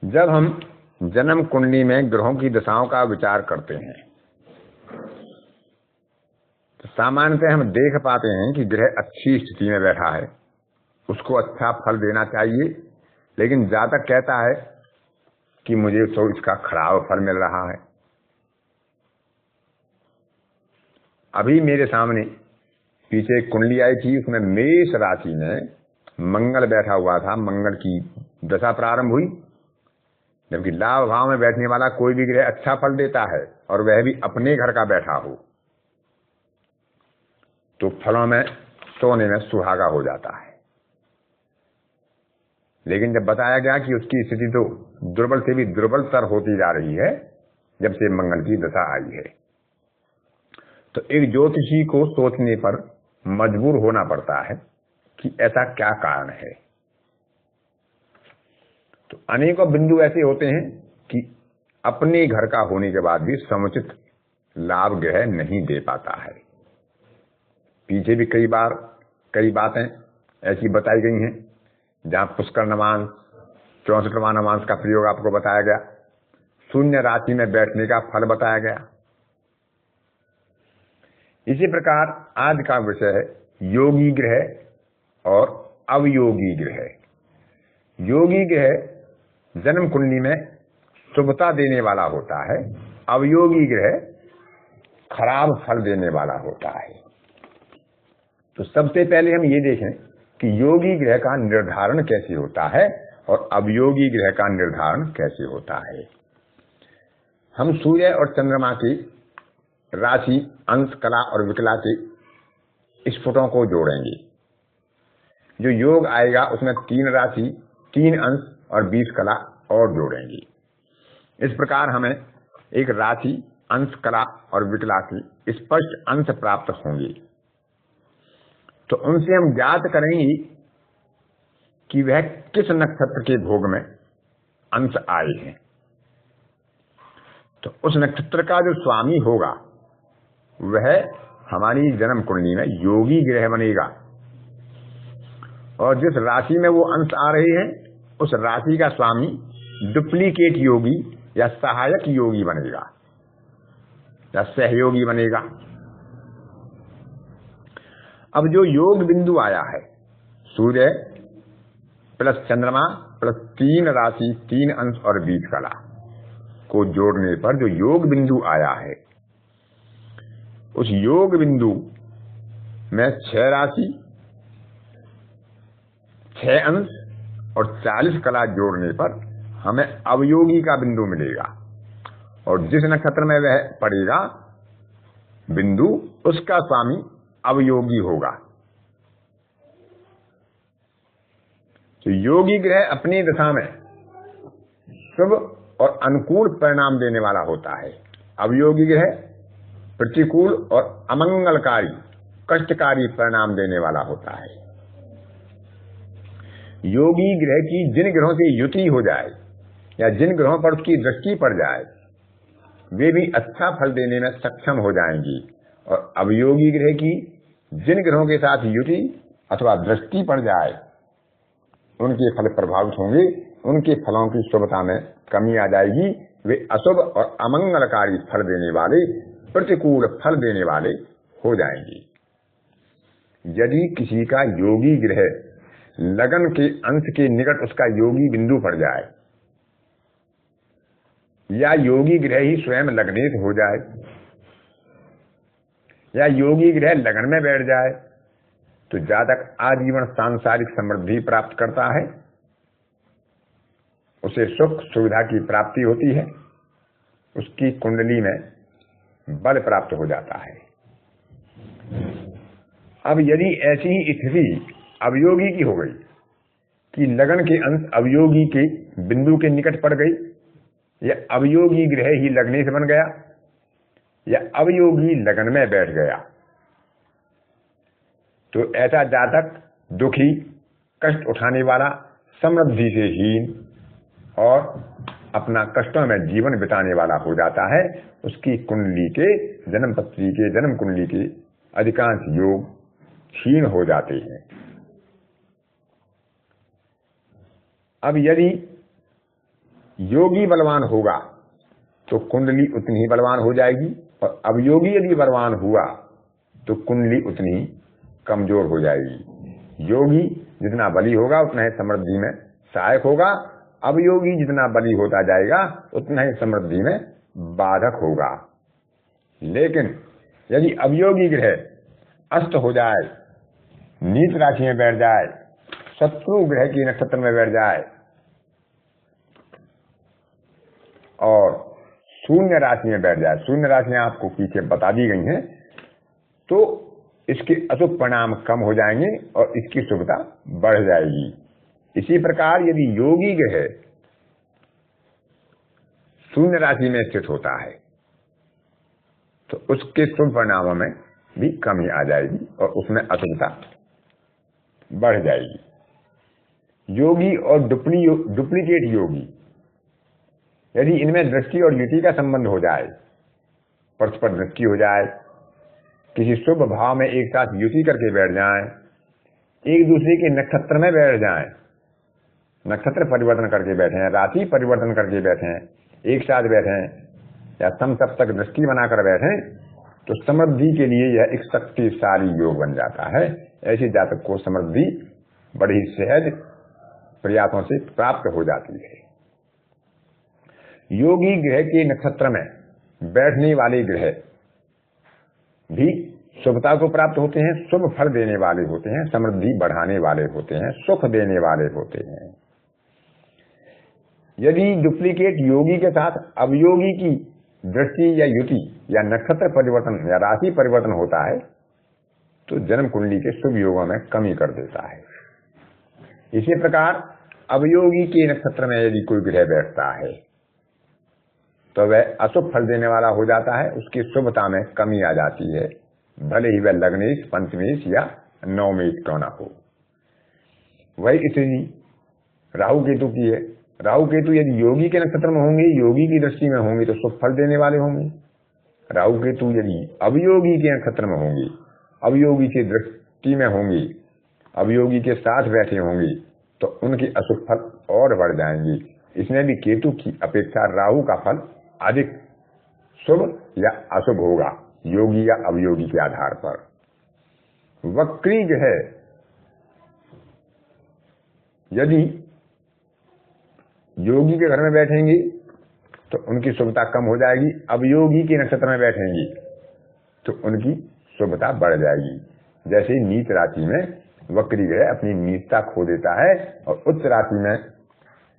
जब हम जन्म कुंडली में ग्रहों की दशाओं का विचार करते हैं तो सामान्यतः हम देख पाते हैं कि ग्रह अच्छी स्थिति में बैठा है, उसको अच्छा फल देना चाहिए, लेकिन जातक कहता है कि मुझे तो इसका खराब फल मिल रहा है। अभी मेरे सामने पीछे एक कुंडली आई थी, उसमें मेष राशि में मंगल बैठा हुआ था। मंगल की दशा प्रारंभ हुई, जबकि लाभ भाव में बैठने वाला कोई भी ग्रह अच्छा फल देता है और वह भी अपने घर का बैठा हो तो फलों में सोने में सुहागा हो जाता है। लेकिन जब बताया गया कि उसकी स्थिति तो दुर्बल से भी दुर्बलतर होती जा रही है जब से मंगल की दशा आई है, तो एक ज्योतिषी को सोचने पर मजबूर होना पड़ता है कि ऐसा क्या कारण है। तो अनेकों बिंदु ऐसे होते हैं कि अपने घर का होने के बाद भी समुचित लाभ ग्रह नहीं दे पाता है। पीछे भी कई बातें ऐसी बताई गई हैं जहां पुष्कर नवांश 64वां नवांश का प्रयोग आपको बताया गया, शून्य राशि में बैठने का फल बताया गया। इसी प्रकार आज का विषय है योगी ग्रह और अवयोगी ग्रह। योगी ग्रह जन्म कुंडली में शुभता देने वाला होता है, अवयोगी ग्रह खराब फल देने वाला होता है। तो सबसे पहले हम ये देखें कि योगी ग्रह का निर्धारण कैसे होता है और अवयोगी ग्रह का निर्धारण कैसे होता है। हम सूर्य और चंद्रमा की राशि, अंश, कला और विकला के स्फुटों को जोड़ेंगे। जो योग आएगा उसमें 3 राशि, 3 अंश और 20 कला और जोड़ेंगे। इस प्रकार हमें एक राशि, अंश, कला और विकला की स्पष्ट अंश प्राप्त होंगे। तो उनसे हम ज्ञात करेंगे कि वह किस नक्षत्र के भोग में अंश आए हैं। तो उस नक्षत्र का जो स्वामी होगा वह हमारी जन्म कुंडली में योगी ग्रह बनेगा, और जिस राशि में वो अंश आ रहे हैं उस राशि का स्वामी डुप्लीकेट योगी या सहायक योगी बनेगा या सहयोगी बनेगा। अब जो योग बिंदु आया है, सूर्य प्लस चंद्रमा प्लस 3 राशि, 3 अंश और 20 कला को जोड़ने पर जो योग बिंदु आया है, उस योग बिंदु में 6 राशि, 6 अंश और 40 कला जोड़ने पर हमें अवयोगी का बिंदु मिलेगा, और जिस नक्षत्र में वह पड़ेगा बिंदु उसका स्वामी अवयोगी होगा। तो योगी ग्रह अपनी दशा में शुभ और अनुकूल परिणाम देने वाला होता है। अवयोगी ग्रह प्रतिकूल और अमंगलकारी, कष्टकारी परिणाम देने वाला होता है। योगी ग्रह की जिन ग्रहों से युति हो जाए या जिन ग्रहों पर उसकी दृष्टि पड़ जाए वे भी अच्छा फल देने में सक्षम हो जाएंगी, और अवयोगी ग्रह की जिन ग्रहों के साथ युति अथवा दृष्टि पड़ जाए उनके फल प्रभावित होंगे, उनके फलों की शुभता में कमी आ जाएगी, वे अशुभ और अमंगलकारी फल देने वाले, प्रतिकूल फल देने वाले हो जाएंगे। यदि किसी का योगी ग्रह लगन के अंश के निकट उसका योगी बिंदु पड़ जाए या योगी ग्रह ही स्वयं लग्नेश हो जाए या योगी ग्रह लगन में बैठ जाए तो जातक आजीवन सांसारिक समृद्धि प्राप्त करता है, उसे सुख सुविधा की प्राप्ति होती है, उसकी कुंडली में बल प्राप्त हो जाता है। अब यदि ऐसी ही स्थिति अवयोगी की हो गई कि लगन के अंश अवयोगी के बिंदु के निकट पड़ गई, या अवयोगी ग्रह ही लग्नेश बन गया, या अवयोगी लगन में बैठ गया, तो ऐसा जातक दुखी, कष्ट उठाने वाला, समृद्धि से हीन और अपना कष्टों में जीवन बिताने वाला हो जाता है। उसकी कुंडली के जन्म पत्री के जन्म कुंडली के अधिकांश योग क्षीण हो जाते हैं। अब यदि योगी बलवान होगा तो कुंडली उतनी ही बलवान हो जाएगी, और अवयोगी यदि बलवान हुआ तो कुंडली उतनी ही कमजोर हो जाएगी। योगी जितना बली होगा उतना ही समृद्धि में सहायक होगा, अवयोगी जितना बली होता जाएगा उतना ही समृद्धि में बाधक होगा। लेकिन यदि अवयोगी ग्रह अस्त हो जाए, नीच राशि में बैठ जाए, शत्रु ग्रह की नक्षत्र में बैठ जाए और शून्य राशि में बैठ जाए, शून्य राशियां आपको पीछे बता दी गई हैं, तो इसके अशुभ परिणाम कम हो जाएंगे और इसकी शुभता बढ़ जाएगी। इसी प्रकार यदि योगी ग्रह शून्य राशि में स्थित होता है तो उसके शुभ परिणामों में भी कमी आ जाएगी और उसमें अशुभता बढ़ जाएगी। योगी और डुप्लीकेट योगी, यदि इनमें दृष्टि और युति का संबंध हो जाए, परस्पर दृष्टि हो जाए, किसी शुभ भाव में एक साथ युति करके बैठ जाएं, एक दूसरे के नक्षत्र में बैठ जाएं, नक्षत्र परिवर्तन करके बैठे, राशि परिवर्तन करके बैठे, एक साथ बैठे या समसप्तक दृष्टि बनाकर बैठे, तो समृद्धि के लिए यह एक शक्तिशाली योग बन जाता है। ऐसे जातक को समृद्धि बड़ी सहज प्रयासों से प्राप्त हो जाती है। योगी ग्रह के नक्षत्र में बैठने वाले ग्रह भी शुभता को प्राप्त होते हैं, शुभ फल देने वाले होते हैं, समृद्धि बढ़ाने वाले होते हैं, सुख देने वाले होते हैं। यदि डुप्लीकेट योगी के साथ अवयोगी की दृष्टि या युति या नक्षत्र परिवर्तन या राशि परिवर्तन होता है तो जन्म कुंडली के शुभ योगों में कमी कर देता है। इसी प्रकार अवयोगी के नक्षत्र में यदि कोई ग्रह बैठता है तो वह अशुभ फल देने वाला हो जाता है, उसकी शुभता में कमी आ जाती है, भले ही वह लग्नेश, पंचमेश या नवमेश क्यों ना हो। वही स्थिति राहु केतु की है। राहु केतु यदि योगी के नक्षत्र में होंगे, योगी की दृष्टि में होंगे तो शुभ फल देने वाले होंगे। राहु केतु यदि अवयोगी के नक्षत्र में होंगे, अवयोगी की दृष्टि में होंगे, अवयोगी के साथ बैठे होंगे तो उनके अशुभ फल और बढ़ जाएंगे। इसमें भी केतु की अपेक्षा राहु का फल अधिक शुभ या अशुभ होगा, योगी या अवयोगी के आधार पर। वक्री ग्रह यदि योगी के घर में बैठेंगे तो उनकी शुभता कम हो जाएगी, अवयोगी के नक्षत्र में बैठेंगे तो उनकी शुभता बढ़ जाएगी। जैसे नीच राशि में वक्री ग्रह अपनी नीचता खो देता है और उच्च राशि में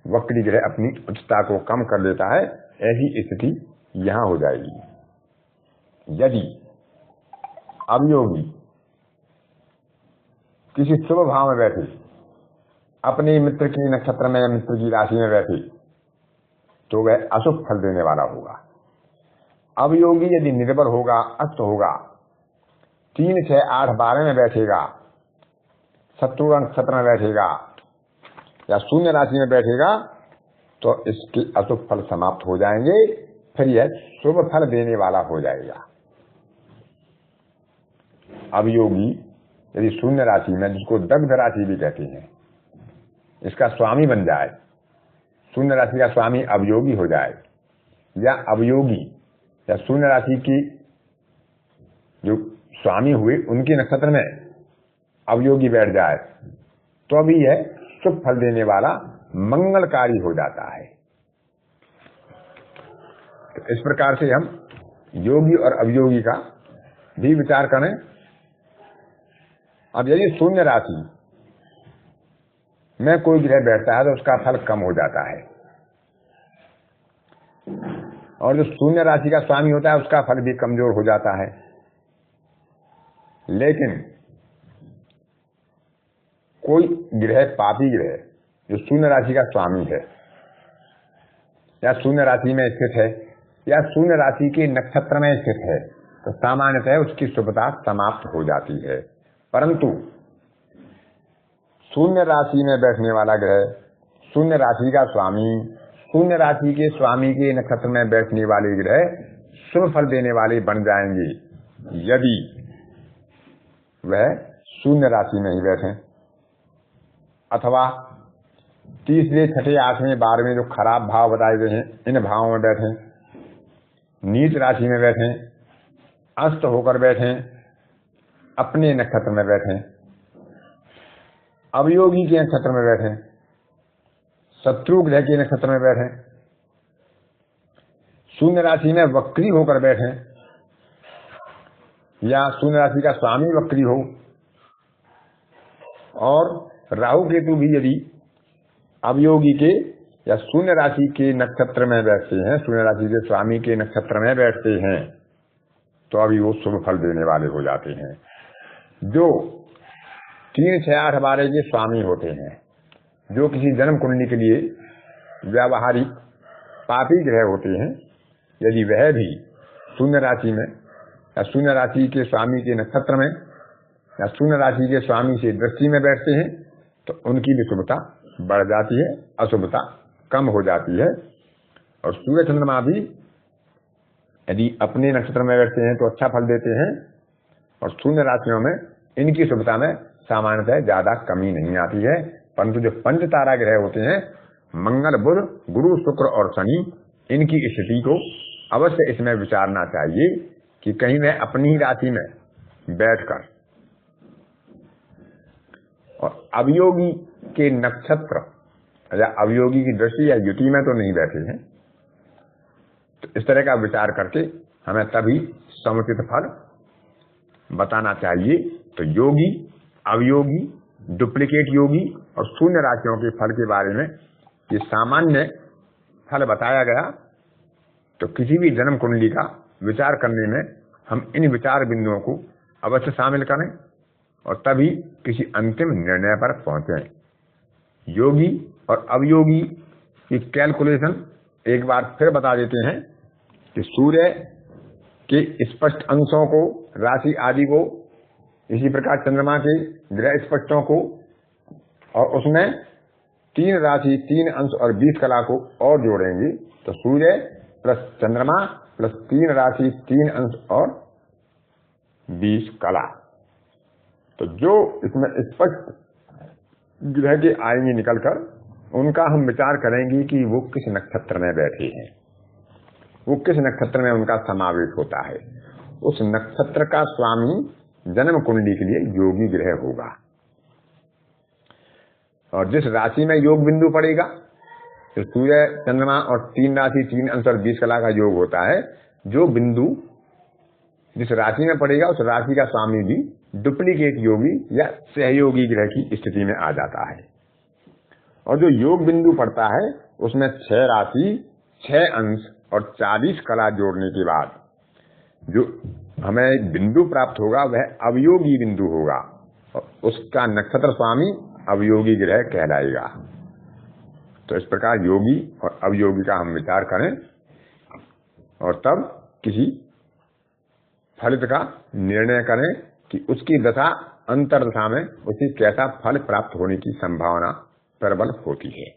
वक्री ग्रह अपनी उच्चता को कम कर देता है, ऐसी स्थिति यहां हो जाएगी। यदि अवयोगी किसी शुभ भाव में बैठे, अपने मित्र के नक्षत्र में या मित्र की राशि में बैठे तो वह अशुभ फल देने वाला होगा। अवयोगी यदि निर्बल होगा, अस्त होगा, 3, 6, 8, 12 में बैठेगा, शत्रु नक्षत्र में बैठेगा या शून्य राशि में बैठेगा तो इसके अशुभ फल समाप्त हो जाएंगे, फिर यह शुभ फल देने वाला हो जाएगा। अवयोगी यदि शून्य राशि में, जिसको दग्ध राशि भी कहते हैं, इसका स्वामी बन जाए, शून्य राशि का स्वामी अवयोगी हो जाए, या अवयोगी या शून्य राशि की जो स्वामी हुए उनके नक्षत्र में अवयोगी बैठ जाए तो अभी यह शुभ फल देने वाला मंगलकारी हो जाता है। तो इस प्रकार से हम योगी और अवयोगी का भी विचार करें। अब यदि शून्य राशि में कोई ग्रह बैठता है तो उसका फल कम हो जाता है, और जो शून्य राशि का स्वामी होता है उसका फल भी कमजोर हो जाता है। लेकिन कोई ग्रह पापी ग्रह जो शून्य राशि का स्वामी है या शून्य राशि में स्थित है या शून्य राशि के नक्षत्र में स्थित है तो सामान्यतः उसकी शुभता समाप्त हो जाती है। परंतु शून्य राशि में बैठने वाला ग्रह, शून्य राशि का स्वामी, शून्य राशि के स्वामी के नक्षत्र में बैठने वाले ग्रह शुभ फल देने वाले बन जाएंगे यदि वह शून्य राशि में ही बैठे, अथवा तीसरे, छठे, 8वें, 12वें जो खराब भाव बताए गए हैं, इन भावों में बैठे, नीच राशि में बैठे, अस्त होकर बैठे, अपने नक्षत्र में बैठे, अवयोगी के नक्षत्र में बैठे, शत्रु ग्रह के नक्षत्र में बैठे, शून्य राशि में वक्री होकर बैठे, या शून्य राशि का स्वामी वक्री हो, और राहु केतु भी यदि अवयोगी के या शून्य राशि के नक्षत्र में बैठते हैं, शून्य राशि के स्वामी के नक्षत्र में बैठते हैं, तो अभी वो शुभ फल देने वाले हो जाते हैं। जो 3, 6, 8, 12 के स्वामी होते हैं, जो किसी जन्म कुंडली के लिए व्यावहारिक पापी ग्रह होते हैं, यदि वह भी शून्य राशि में या शून्य राशि के स्वामी के नक्षत्र में या शून्य राशि के स्वामी से दृष्टि में बैठते हैं, तो उनकी भी शुभता बढ़ जाती है, अशुभता कम हो जाती है। और सूर्य चंद्रमा भी यदि अपने नक्षत्र में बैठते हैं तो अच्छा फल देते हैं, और शून्य राशियों में इनकी शुभता में सामान्यतः ज्यादा कमी नहीं आती है। परंतु जो पंच तारा ग्रह होते हैं, मंगल, बुध, गुरु, शुक्र और शनि, इनकी स्थिति को अवश्य इसमें विचारना चाहिए कि कहीं वह अपनी ही राशि में बैठकर और अवयोगी के नक्षत्र या अवयोगी की दृष्टि या युति में तो नहीं बैठे हैं। तो इस तरह का विचार करके हमें तभी समुचित फल बताना चाहिए। तो योगी, अवयोगी, डुप्लीकेट योगी और शून्य राशियों के फल के बारे में ये सामान्य फल बताया गया। तो किसी भी जन्म कुंडली का विचार करने में हम इन विचार बिंदुओं को अवश्य शामिल करें और तभी किसी अंतिम निर्णय पर पहुंचे। योगी और अवयोगी की कैलकुलेशन एक बार फिर बता देते हैं कि सूर्य के स्पष्ट अंशों को, राशि आदि को, इसी प्रकार चंद्रमा के ग्रह स्पष्टों को, और उसमें 3 राशि, 3 अंश और 20 कला को और जोड़ेंगे तो सूर्य प्लस चंद्रमा प्लस 3 राशि, 3 अंश और 20 कला। तो जो इसमें स्पष्ट ग्रह के आएंगे निकलकर, उनका हम विचार करेंगे कि वो किस नक्षत्र में बैठे हैं, वो किस नक्षत्र में उनका समावेश होता है। उस नक्षत्र का स्वामी जन्म कुंडली के लिए योगी ग्रह होगा, और जिस राशि में योग बिंदु पड़ेगा, तो सूर्य, चंद्रमा और 3 राशि, 3 अंश और 20 कला का योग होता है। जो बिंदु जिस राशि में पड़ेगा, उस राशि का स्वामी भी डुप्लीकेट योगी या सहयोगी ग्रह की स्थिति में आ जाता है। और जो योग बिंदु पड़ता है, उसमें 6 राशि, 6 अंश और 40 कला जोड़ने के बाद जो हमें एक बिंदु प्राप्त होगा, वह अवयोगी बिंदु होगा, और उसका नक्षत्र स्वामी अवयोगी ग्रह कहलाएगा। तो इस प्रकार योगी और अवयोगी का हम विचार करें और तब किसी फलित का निर्णय करें कि उसकी दशा अंतर दशा में उसे कैसा फल प्राप्त होने की संभावना प्रबल होती है।